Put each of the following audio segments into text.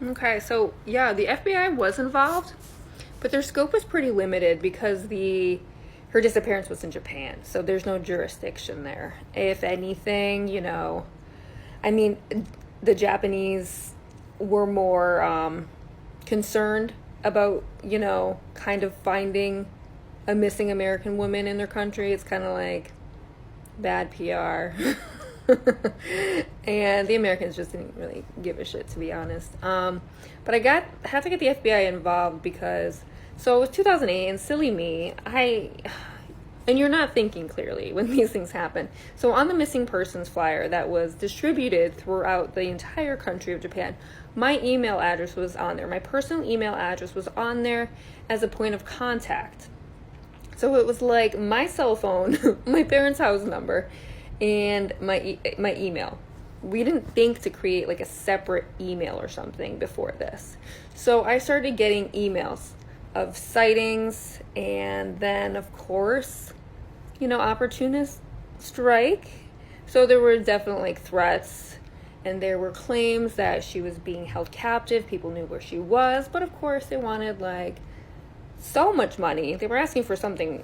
Okay, so yeah, the FBI was involved, but their scope was pretty limited because the her disappearance was in Japan, so there's no jurisdiction there. If anything, I mean, the Japanese were more concerned about, kind of finding a missing American woman in their country. It's kind of like bad PR. And the Americans just didn't really give a shit, to be honest. But had to get the FBI involved because so it was 2008, and silly me, and you're not thinking clearly when these things happen. So on the missing persons flyer that was distributed throughout the entire country of Japan, my email address was on there. My personal email address was on there as a point of contact. So it was like my cell phone, my parents' house number, and my email. We didn't think to create like a separate email or something before this. So I started getting emails of sightings, and then of course, opportunists strike. So there were definitely like threats, and there were claims that she was being held captive. People knew where she was, but of course they wanted like so much money. They were asking for something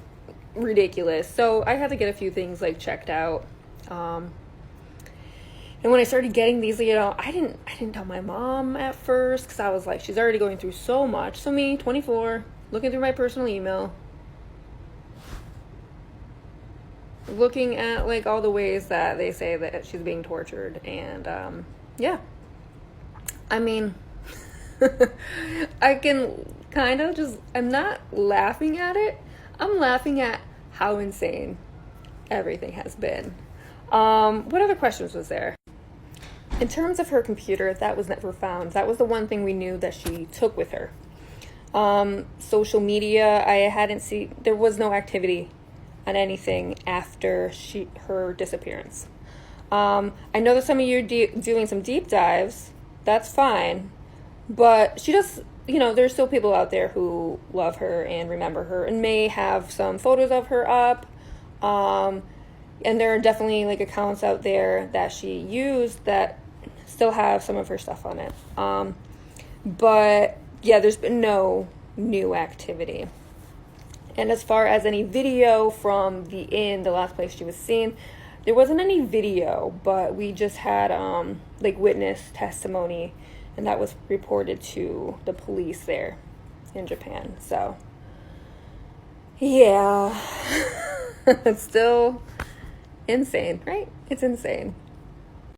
ridiculous. So I had to get a few things like checked out. And when I started getting these, I didn't tell my mom at first because I was like, she's already going through so much. So me, 24, looking through my personal email, looking at like all the ways that they say that she's being tortured, and yeah, I mean, I can kind of just, I'm not laughing at it. I'm laughing at how insane everything has been. What other questions was there? In terms of her computer, that was never found. That was the one thing we knew that she took with her. Social media, I hadn't seen, there was no activity on anything after her disappearance. I know that some of you are doing some deep dives. That's fine. But she just, there's still people out there who love her and remember her and may have some photos of her up. And there are definitely like accounts out there that she used that still have some of her stuff on it. But yeah, there's been no new activity. And as far as any video from the inn, the last place she was seen, there wasn't any video, but we just had like witness testimony, and that was reported to the police there in Japan. So yeah, it's still insane, right? It's insane.